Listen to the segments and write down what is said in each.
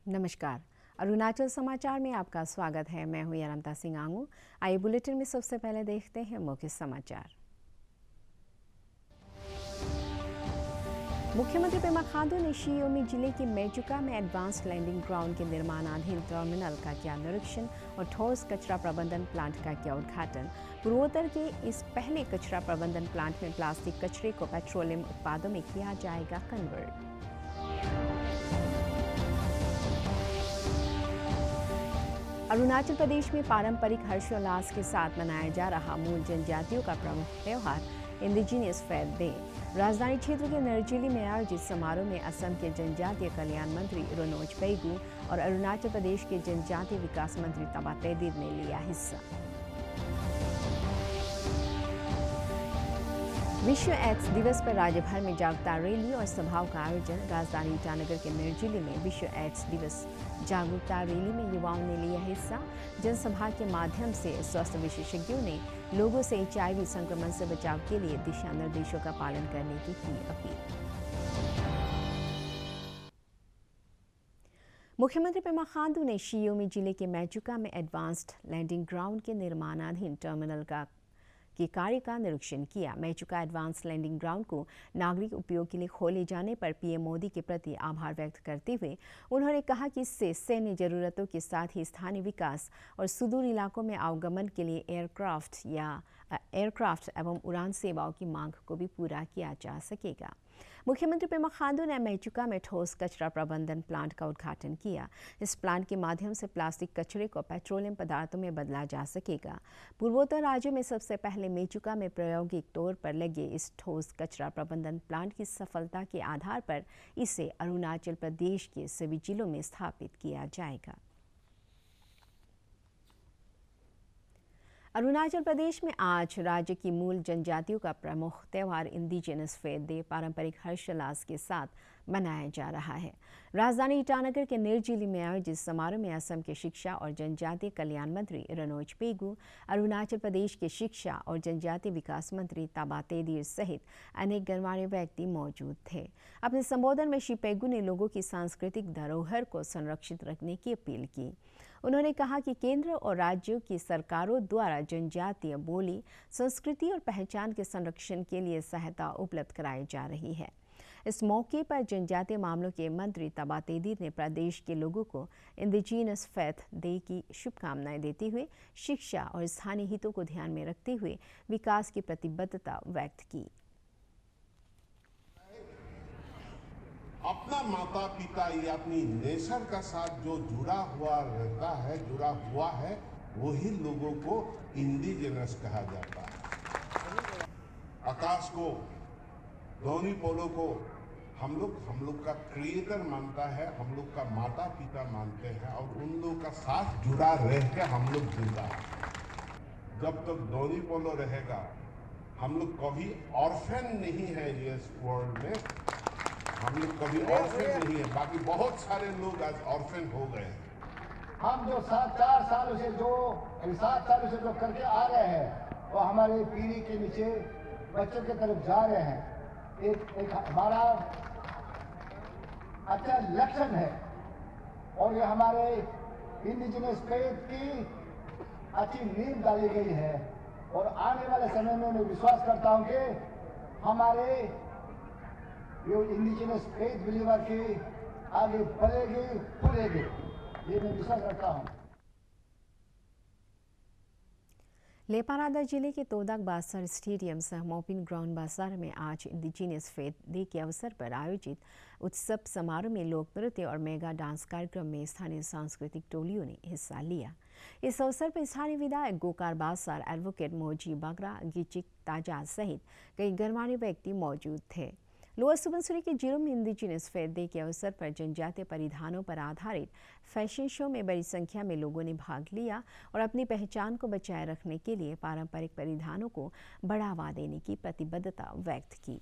नमस्कार। अरुणाचल समाचार में आपका स्वागत है। मैं हूं यारमता सिंह आंगू। आइए बुलेटिन में सबसे पहले देखते हैं मुख्य समाचार। मुख्यमंत्री पेमा खांडू ने शी योमी जिले के मेचुका में एडवांस्ड लैंडिंग ग्राउंड के निर्माणाधीन टर्मिनल का किया निरीक्षण और ठोस कचरा प्रबंधन प्लांट का किया उद्घाटन। पूर्वोत्तर के इस पहले कचरा प्रबंधन प्लांट में प्लास्टिक कचरे को पेट्रोलियम उत्पादों में किया जाएगा कन्वर्ट। अरुणाचल प्रदेश में पारंपरिक हर्षोल्लास के साथ मनाया जा रहा मूल जनजातियों का प्रमुख त्यौहार इंडिजिनियस फेथ डे राजधानी क्षेत्र के नरजिली में आयोजित समारोह में असम के जनजातीय कल्याण मंत्री रोनोज पेगू और अरुणाचल प्रदेश के जनजातीय विकास मंत्री तबा तेदिर ने लिया हिस्सा। विश्व एड्स दिवस पर राज्य भर में जागरूकता रैली और सभाओं का आयोजन। राजधानी ईटानगर के नरजिली में विश्व एड्स दिवस जागरूकता रैली में युवाओं ने लिया हिस्सा। जनसभा के माध्यम से स्वास्थ्य विशेषज्ञों ने लोगों से HIV संक्रमण से बचाव के लिए दिशा निर्देशों का पालन करने की अपील। मुख्यमंत्री पेमा खांडू ने शी योमी जिले के मेचुका में एडवांस्ड लैंडिंग ग्राउंड के निर्माणाधीन टर्मिनल के कार्य का निरीक्षण किया। मेचुका एडवांस लैंडिंग ग्राउंड को नागरिक उपयोग के लिए खोले जाने पर पीएम मोदी के प्रति आभार व्यक्त करते हुए उन्होंने कहा कि इससे सैन्य जरूरतों के साथ ही स्थानीय विकास और सुदूर इलाकों में आवागमन के लिए एयरक्राफ्ट एवं उड़ान सेवाओं की मांग को भी पूरा किया जा सकेगा। मुख्यमंत्री पेमा खांडू ने मेचुका में ठोस कचरा प्रबंधन प्लांट का उद्घाटन किया। इस प्लांट के माध्यम से प्लास्टिक कचरे को पेट्रोलियम पदार्थों में बदला जा सकेगा। पूर्वोत्तर राज्यों में सबसे पहले मेचुका में प्रायोगिक तौर पर लगे इस ठोस कचरा प्रबंधन प्लांट की सफलता के आधार पर इसे अरुणाचल प्रदेश के सभी जिलों में स्थापित किया जाएगा। अरुणाचल प्रदेश में आज राज्य की मूल जनजातियों का प्रमुख त्यौहार इंडिजिनस फेथ डे पारंपरिक हर्षोल्लास के साथ मनाया जा रहा है। राजधानी ईटानगर के नरजिली में आयोजित समारोह में असम के शिक्षा और जनजातीय कल्याण मंत्री रोनोज पेगू, अरुणाचल प्रदेश के शिक्षा और जनजातीय विकास मंत्री तबा तेदिर सहित अनेक गणमान्य व्यक्ति मौजूद थे। अपने संबोधन में श्री पेगू ने लोगों की सांस्कृतिक धरोहर को संरक्षित रखने की अपील की। उन्होंने कहा कि केंद्र और राज्यों की सरकारों द्वारा जनजातीय बोली, संस्कृति और पहचान के संरक्षण के लिए सहायता उपलब्ध कराई जा रही है। इस मौके पर जनजातीय मामलों के मंत्री तबा तेदिर ने प्रदेश के लोगों को इंडिजिनस फेथ डे की शुभकामनाएं देते हुए शिक्षा और स्थानीय हितों को ध्यान में रखते हुए विकास की प्रतिबद्धता व्यक्त की। अपना माता पिता या अपनी नेचर का साथ जो जुड़ा हुआ रहता है, जुड़ा हुआ है, वही लोगों को इंडिजिनस कहा जाता है। आकाश को, धोनी पोलो को हम लोग का क्रिएटर मानता है, हम लोग का माता पिता मानते हैं और उन लोग का साथ जुड़ा रह के हम लोग जिंदा है। जब तक धोनी पोलो रहेगा, हम लोग कभी ऑर्फन नहीं है इस वर्ल्ड में, हम लोग कभी ऑर्फन नहीं है। बाकी बहुत सारे लोग आज ऑर्फन हो गए। हम जो 7 सालों से जो करके आ रहे हैं वो हमारे पीढ़ी के नीचे बच्चों की तरफ जा रहे हैं। एक हमारा अच्छा लक्षण है और ये हमारे इंडिजिनस फेथ की अच्छी नींव डाली गई है और आने वाले समय में मैं विश्वास करता हूं कि हमारे जो इंडिजिनस फेथ बिलीवर की आगे बढ़ेगी, फूलेगी, ये मैं विश्वास करता हूं। लेपारादा जिले के तोदाक बाजार स्टेडियम सह मोपिन ग्राउंड बाजार में आज इंडिजिनियस फेथ डे के अवसर पर आयोजित उत्सव समारोह में लोक नृत्य और मेगा डांस कार्यक्रम में स्थानीय सांस्कृतिक टोलियों ने हिस्सा लिया। इस अवसर पर स्थानीय विधायक गोकार बाजार, एडवोकेट मोजी बागरा, गिचिक ताजा सहित कई गणमान्य व्यक्ति मौजूद थे। लोअर सुबनसिरी के जीरो में इंडिजिनस फेथ डे के अवसर पर जनजातीय परिधानों पर आधारित फैशन शो में बड़ी संख्या में लोगों ने भाग लिया और अपनी पहचान को बचाए रखने के लिए पारंपरिक परिधानों को बढ़ावा देने की प्रतिबद्धता व्यक्त की।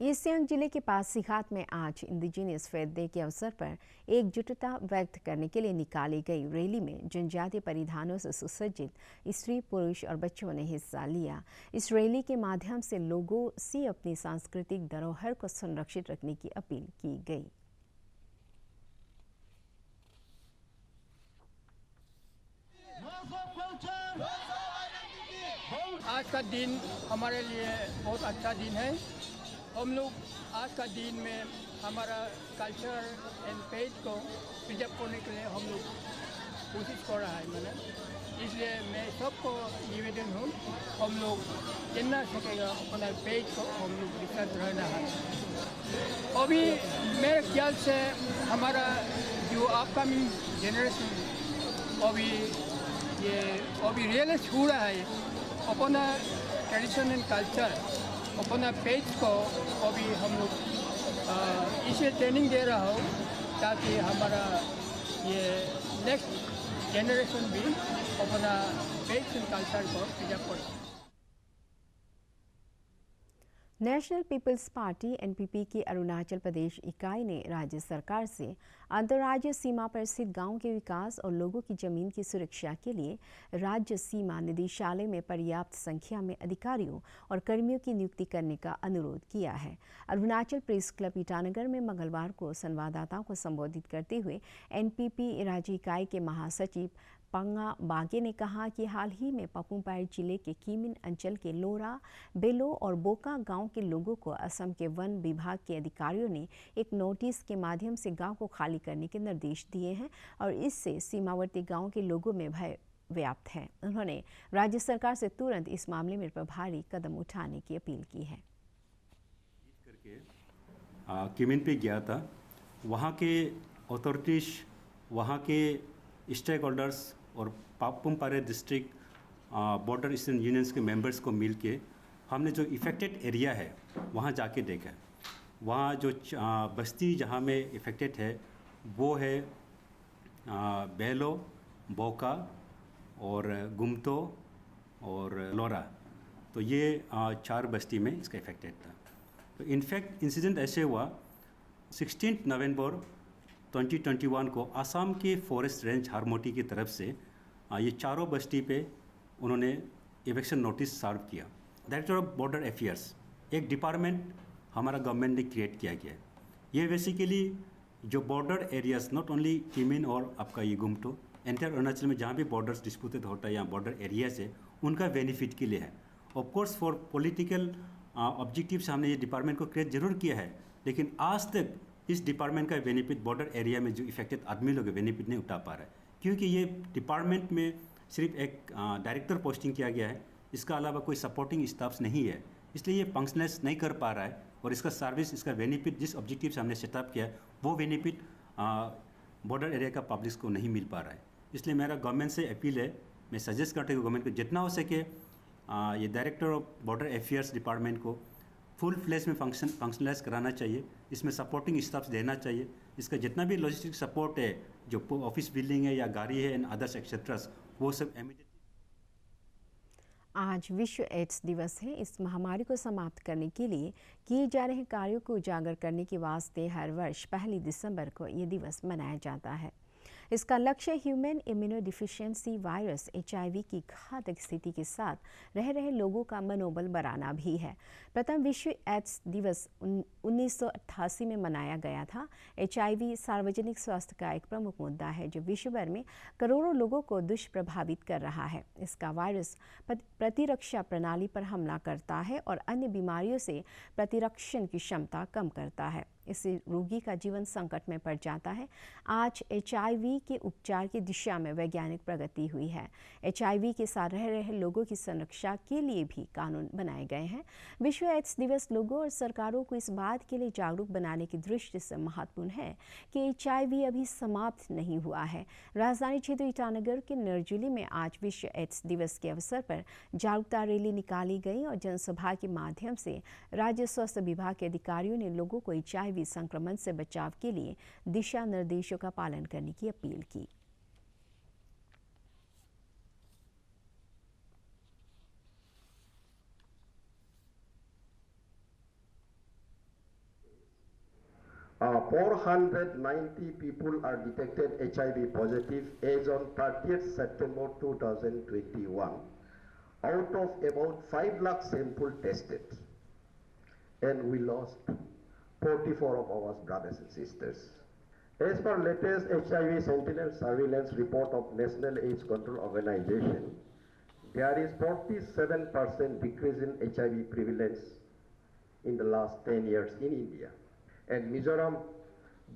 ईस्ट सियांग जिले के पासीघाट में आज इंडिजिनियस फेथ डे के अवसर पर एकजुटता व्यक्त करने के लिए निकाली गई रैली में जनजातीय परिधानों से सुसज्जित स्त्री, पुरुष और बच्चों ने हिस्सा लिया। इस रैली के माध्यम से लोगों से अपनी सांस्कृतिक धरोहर को संरक्षित रखने की अपील की गई। आज का दिन हमारे लिए बहुत अच्छा दिन है। हम लोग आज का दिन में हमारा कल्चर एंड फेथ को प्रिजर्व करने के लिए हम लोग कोशिश कर रहा है इसलिए मैं सबको निवेदन हूँ, हम लोग जितना सकेगा अपना फेथ को हम लोग विकसित रहना है। अभी मेरे ख्याल से हमारा जो अपकमिंग जनरेशन अभी रियलाइज हो रहा है अपना ट्रेडिशन एंड कल्चर, अपना फेथ को अभी हम लोग इसे ट्रेनिंग दे रहा हूँ ताकि हमारा ये नेक्स्ट जनरेशन भी अपना फेथ एंड कल्चर को प्रिजर्व करे। नेशनल पीपल्स पार्टी एनपीपी की अरुणाचल प्रदेश इकाई ने राज्य सरकार से अंतर्राज्यीय सीमा पर स्थित गांवों के विकास और लोगों की जमीन की सुरक्षा के लिए राज्य सीमा निदेशालय में पर्याप्त संख्या में अधिकारियों और कर्मियों की नियुक्ति करने का अनुरोध किया है। अरुणाचल प्रेस क्लब ईटानगर में मंगलवार को संवाददाताओं को संबोधित करते हुए एनपीपी राज्य इकाई के महासचिव पंगा बागे ने कहा कि हाल ही में पापुमपारे जिले के कीमिन अंचल के लोरा, बेलो और बोका गांव के लोगों को असम के वन विभाग के अधिकारियों ने एक नोटिस के माध्यम से गांव को खाली करने के निर्देश दिए हैं और इससे सीमावर्ती गांव के लोगों में भय व्याप्त है। उन्होंने राज्य सरकार से तुरंत इस मामले में प्रभावी कदम उठाने की अपील की है। कीमिन पे गया था, वहाँ के अथॉरिटीज, वहाँ के स्टेक होल्डर्स और Papum Pare district border eastern unions के मेंबर्स को मिल के हमने जो इफ़ेक्टेड एरिया है वहाँ जाके देखा। वहाँ जो बस्ती जहाँ में इफ़ेक्टेड है वो है बेलो, बोका और गुमतो और लोरा। तो ये 4 बस्ती में इसका इफ़ेक्टेड था। तो इनफैक्ट इंसिडेंट ऐसे हुआ 16 नवंबर 2021 को आसाम के फॉरेस्ट रेंज हारमोटी की तरफ से ये चारों बस्ती पे उन्होंने इवेक्शन नोटिस सर्व किया। डायरेक्टर ऑफ बॉर्डर अफेयर्स एक डिपार्टमेंट हमारा गवर्नमेंट ने क्रिएट किया गया। ये बेसिकली जो बॉर्डर एरियाज नॉट ओनली कीमिन और आपका ये गुमटो, एंटायर अरुणाचल में जहाँ भी बॉर्डर्स डिस्प्यूटेड होता है या बॉर्डर एरियाज है उनका बेनिफिट के लिए है। Of course for political objective से हमने ये डिपार्टमेंट को क्रिएट जरूर किया है, लेकिन आज तक इस डिपार्टमेंट का बेनिफिट बॉर्डर एरिया में जो इफेक्टेड आदमी लोग बेनिफिट नहीं उठा पा रहा है, क्योंकि ये डिपार्टमेंट में सिर्फ एक डायरेक्टर पोस्टिंग किया गया है, इसका अलावा कोई सपोर्टिंग स्टाफ्स नहीं है, इसलिए ये फंक्शनलेस नहीं कर पा रहा है और इसका सर्विस, इसका बेनिफिट जिस ऑब्जेक्टिव से हमने सेटअप किया है वो बेनिफिट बॉर्डर एरिया का पब्लिक को नहीं मिल पा रहा है। इसलिए मेरा गवर्नमेंट से अपील है, मैं सजेस्ट करता हूँ गवर्नमेंट को जितना हो सके ये director of border affairs department को फुल फ्लेज में फंक्शनलाइज कराना चाहिए, इसमें सपोर्टिंग स्टाफ्स देना चाहिए, इसका जितना भी लॉजिस्टिक सपोर्ट है, जो ऑफिस बिल्डिंग है या गाड़ी है एंड अदर्स एक्सेट्रास, वो सब इमीडिएटली। आज विश्व एड्स दिवस है। इस महामारी को समाप्त करने के लिए किए जा रहे कार्यों को उजागर करने के वास्ते हर वर्ष 1 दिसंबर को ये दिवस मनाया जाता है। इसका लक्ष्य ह्यूमन इम्यूनोडिफिशियेंसी वायरस HIV की घातक स्थिति के साथ रह रहे लोगों का मनोबल बढ़ाना भी है। प्रथम विश्व एड्स दिवस 1988 में मनाया गया था। HIV सार्वजनिक स्वास्थ्य का एक प्रमुख मुद्दा है जो विश्व भर में करोड़ों लोगों को दुष्प्रभावित कर रहा है। इसका वायरस प्रतिरक्षा प्रणाली पर हमला करता है और अन्य बीमारियों से प्रतिरक्षण की क्षमता कम करता है। इससे रोगी का जीवन संकट में पड़ जाता है। आज HIV के उपचार की दिशा में वैज्ञानिक प्रगति हुई है। HIV के साथ रह रहे लोगों की संरक्षा के लिए भी कानून बनाए गए हैं। विश्व एड्स दिवस लोगों और सरकारों को इस बात के लिए जागरूक बनाने की दृष्टि से महत्वपूर्ण है कि HIV अभी समाप्त नहीं हुआ है। राजधानी क्षेत्र ईटानगर के नरजुली में आज विश्व एड्स दिवस के अवसर पर जागरूकता रैली निकाली गई और जनसभा के माध्यम से राज्य स्वास्थ्य विभाग के अधिकारियों ने लोगों को HIV संक्रमण से बचाव के लिए दिशा निर्देशों का पालन करने की अपील की। 490 people are detected HIV positive as on 30th September 2021 out of about 5 lakh sample tested, and we lost 44 of our brothers and sisters. As per latest HIV Sentinel surveillance report of National AIDS Control Organization, there is 47% decrease in HIV prevalence in the last 10 years in India, and Mizoram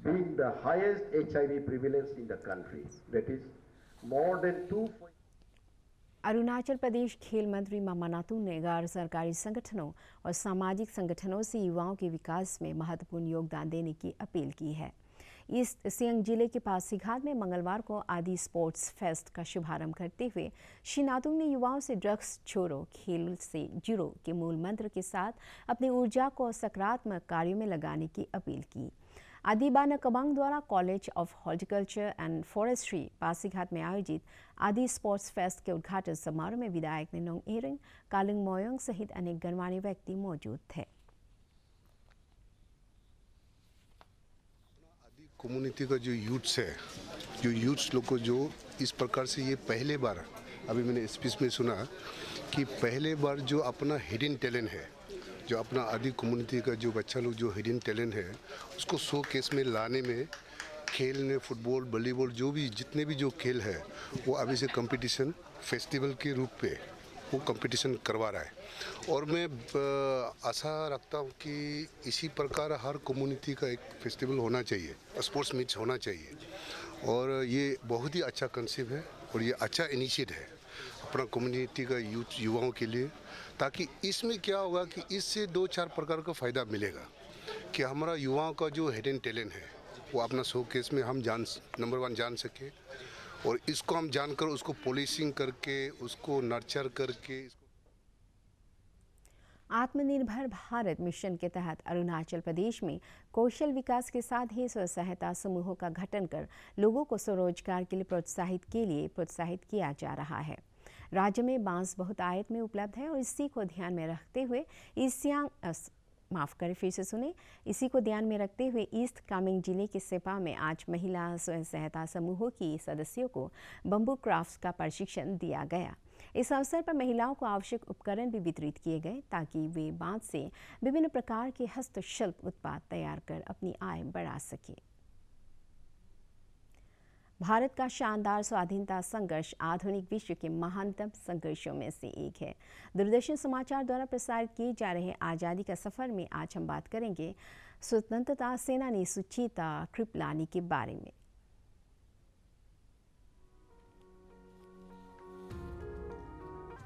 being the highest HIV prevalence in the country, that is more than 2. Arunachal Pradesh खेल मंत्री मामा नातुंग ने गैर सरकारी संगठनों और सामाजिक संगठनों से युवाओं के विकास में महत्वपूर्ण योगदान देने की अपील की है। ईस्ट सियांग जिले के पासीघाट में मंगलवार को आदि स्पोर्ट्स फेस्ट का शुभारंभ करते हुए श्री नातुंग ने युवाओं से ड्रग्स छोड़ो, खेल से जुड़ो के मूल मंत्र के साथ अपनी ऊर्जा को सकारात्मक कार्यों में लगाने की अपील की। आदिबा नकबंग द्वारा college of horticulture and forestry Pasighat में आयोजित आदि स्पोर्ट्स फेस्ट के उद्घाटन समारोह में विधायक निनोंग इरिंग, कालिंग मोयोंग सहित अनेक गणमान्य व्यक्ति मौजूद थे। आदि कम्युनिटी का जो यूथ्स है, जो यूथ्स लोग को जो इस प्रकार से ये पहले बार, अभी मैंने स्पीच में सुना कि पहले बार जो अपना हिडन टैलेंट है, जो अपना आदि कम्युनिटी का जो बच्चा लोग जो हिडन टैलेंट है उसको शो केस में लाने में, खेल में फुटबॉल, वॉलीबॉल, जो भी जितने भी जो खेल है वो अभी से कंपटीशन फेस्टिवल के रूप पे वो कंपटीशन करवा रहा है। और मैं आशा रखता हूँ कि इसी प्रकार हर कम्युनिटी का एक फेस्टिवल होना चाहिए, स्पोर्ट्स मीट्स होना चाहिए, और ये बहुत ही अच्छा कंसेप्ट है और ये अच्छा इनिशिएटिव है अपना कम्युनिटी का युवाओं के लिए, ताकि इसमें क्या होगा कि इससे 2-4 प्रकार का फ़ायदा मिलेगा कि हमारा युवाओं का जो हिडन टैलेंट है वो अपना शोकेस में हम नंबर 1 जान सके, और इसको हम जानकर उसको पॉलिशिंग करके उसको नर्चर करके। आत्मनिर्भर भारत मिशन के तहत अरुणाचल प्रदेश में कौशल विकास के साथ ही स्व सहायता समूहों का गठन कर लोगों को स्वरोजगार के लिए प्रोत्साहित किया जा रहा है। राज्य में बांस बहुत आयत में उपलब्ध है और इसी को ध्यान में रखते हुए इसी को ध्यान में रखते हुए ईस्ट कामेंग जिले के सेपा में आज महिला स्वयं सहायता समूहों की सदस्यों को बम्बू क्राफ्ट्स का प्रशिक्षण दिया गया। इस अवसर पर महिलाओं को आवश्यक उपकरण भी वितरित किए गए ताकि वे बांस से विभिन्न प्रकार के हस्तशिल्प उत्पाद तैयार कर अपनी आय बढ़ा सके। भारत का शानदार स्वाधीनता संघर्ष आधुनिक विश्व के महानतम संघर्षों में से एक है। दूरदर्शन समाचार द्वारा प्रसारित किए जा रहे आज़ादी का सफ़र में आज हम बात करेंगे स्वतंत्रता सेनानी सुचेता कृपलानी के बारे में।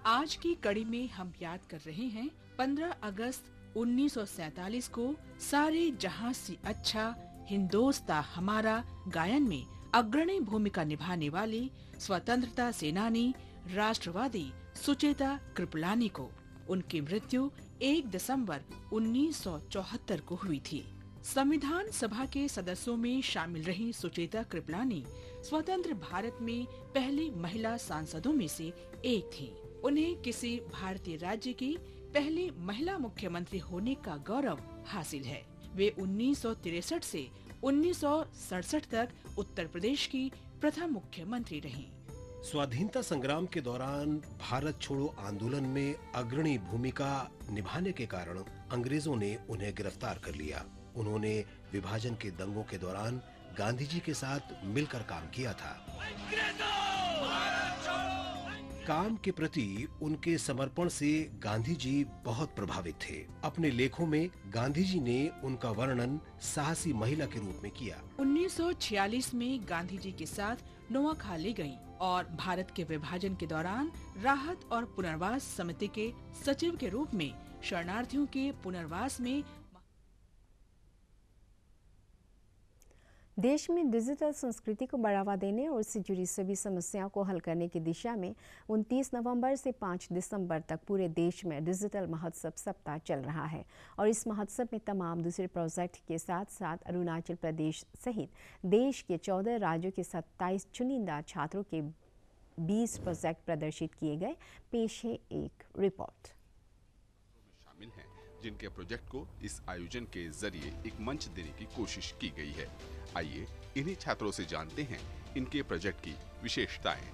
आज की कड़ी में हम याद कर रहे हैं 15 अगस्त 1947 को सारे जहां से अच्छा हिंदोस्तां हमारा गायन में अग्रणी भूमिका निभाने वाली स्वतंत्रता सेनानी राष्ट्रवादी सुचेता कृपलानी को उनकी मृत्यु 1 दिसंबर 1974 को हुई थी। संविधान सभा के सदस्यों में शामिल रही सुचेता कृपलानी स्वतंत्र भारत में पहली महिला सांसदों में से एक थी। उन्हें किसी भारतीय राज्य की पहली महिला मुख्यमंत्री होने का गौरव हासिल है। वे 1963 से 1967 तक उत्तर प्रदेश की प्रथम मुख्यमंत्री रहीं। स्वाधीनता संग्राम के दौरान भारत छोड़ो आंदोलन में अग्रणी भूमिका निभाने के कारण अंग्रेजों ने उन्हें गिरफ्तार कर लिया। उन्होंने विभाजन के दंगों के दौरान गांधी जी के साथ मिलकर काम किया था। काम के प्रति उनके समर्पण से गांधी जी बहुत प्रभावित थे। अपने लेखों में गांधी जी ने उनका वर्णन साहसी महिला के रूप में किया। 1946 में गांधी जी के साथ नोआखाली गईं और भारत के विभाजन के दौरान राहत और पुनर्वास समिति के सचिव के रूप में शरणार्थियों के पुनर्वास में। देश में डिजिटल संस्कृति को बढ़ावा देने और उससे जुड़ी सभी समस्याओं को हल करने की दिशा में 29 नवंबर से 5 दिसंबर तक पूरे देश में डिजिटल महोत्सव सप्ताह चल रहा है और इस महोत्सव में तमाम दूसरे प्रोजेक्ट के साथ साथ अरुणाचल प्रदेश सहित देश के 14 राज्यों के 27 चुनिंदा छात्रों के 20 प्रोजेक्ट प्रदर्शित किए गए। पेश है एक रिपोर्ट। शामिल हैं जिनके प्रोजेक्ट को इस आयोजन के जरिए एक मंच देने की कोशिश की गई है। आइए इन्हीं छात्रों से जानते हैं इनके प्रोजेक्ट की विशेषताएं।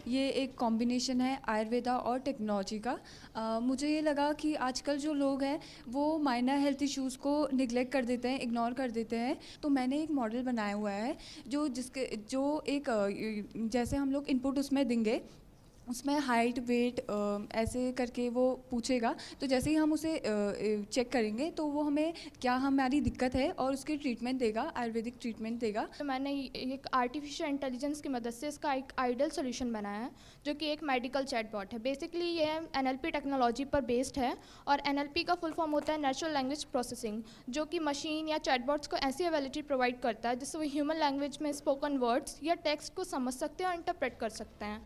ये एक कॉम्बिनेशन है आयुर्वेदा और टेक्नोलॉजी का। मुझे ये लगा कि आजकल जो लोग हैं वो माइनर हेल्थ इश्यूज़ को निगलेक्ट कर देते हैं, इग्नोर कर देते हैं। तो मैंने एक मॉडल बनाया हुआ है जो जैसे हम लोग इनपुट उसमें देंगे, उसमें हाइट वेट ऐसे करके वो पूछेगा। तो जैसे ही हम उसे चेक करेंगे तो वो हमें क्या हमारी दिक्कत है और उसकी ट्रीटमेंट देगा, आयुर्वेदिक ट्रीटमेंट देगा। तो मैंने एक आर्टिफिशियल इंटेलिजेंस की मदद से इसका एक आइडियल सोल्यूशन बनाया है जो कि एक मेडिकल चैटबॉट है। बेसिकली ये NLP टेक्नोलॉजी पर बेस्ड है और NLP का फुल फॉर्म होता है नेचुरल लैंग्वेज प्रोसेसिंग, जो कि मशीन या चैटबॉट्स को ऐसी एबिलिटी प्रोवाइड करता है जिससे वो ह्यूमन लैंग्वेज में स्पोकन वर्ड्स या टेक्स्ट को समझ सकते हैं और इंटरप्रेट कर सकते हैं।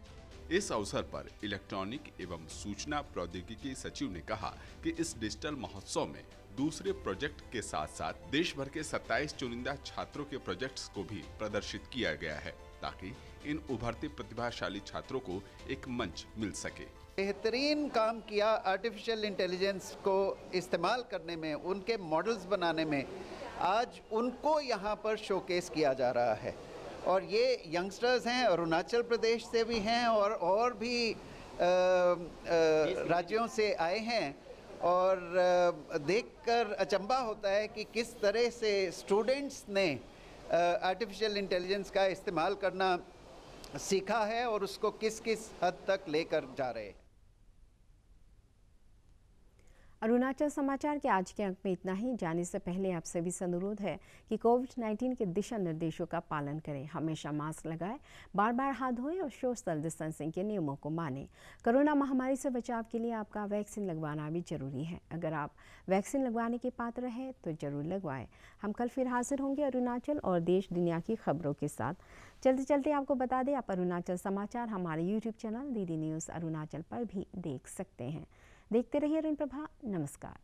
इस अवसर पर इलेक्ट्रॉनिक एवं सूचना प्रौद्योगिकी सचिव ने कहा कि इस डिजिटल महोत्सव में दूसरे प्रोजेक्ट के साथ साथ देश भर के 27 चुनिंदा छात्रों के प्रोजेक्ट्स को भी प्रदर्शित किया गया है ताकि इन उभरते प्रतिभाशाली छात्रों को एक मंच मिल सके। बेहतरीन काम किया आर्टिफिशियल इंटेलिजेंस को इस्तेमाल करने में, उनके मॉडल्स बनाने में। आज उनको यहाँ पर शोकेस किया जा रहा है और ये यंगस्टर्स हैं, अरुणाचल प्रदेश से भी हैं और भी राज्यों से आए हैं और देखकर अचंभा होता है कि किस तरह से स्टूडेंट्स ने आर्टिफिशियल इंटेलिजेंस का इस्तेमाल करना सीखा है और उसको किस किस हद तक लेकर जा रहे हैं। अरुणाचल समाचार के आज के अंक में इतना ही। जाने से पहले आप सभी से अनुरोध है कि कोविड-19 के दिशा निर्देशों का पालन करें, हमेशा मास्क लगाएं, बार बार हाथ धोएं और सोशल डिस्टेंसिंग के नियमों को मानें। कोरोना महामारी से बचाव के लिए आपका वैक्सीन लगवाना भी जरूरी है। अगर आप वैक्सीन लगवाने के पात्र हैं तो जरूर लगवाएं। हम कल फिर हाजिर होंगे अरुणाचल और देश दुनिया की खबरों के साथ। चलते चलते आपको बता दें, आप अरुणाचल समाचार हमारे YouTube channel DD news Arunachal पर भी देख सकते हैं। देखते रहिए अरुण प्रभा। नमस्कार।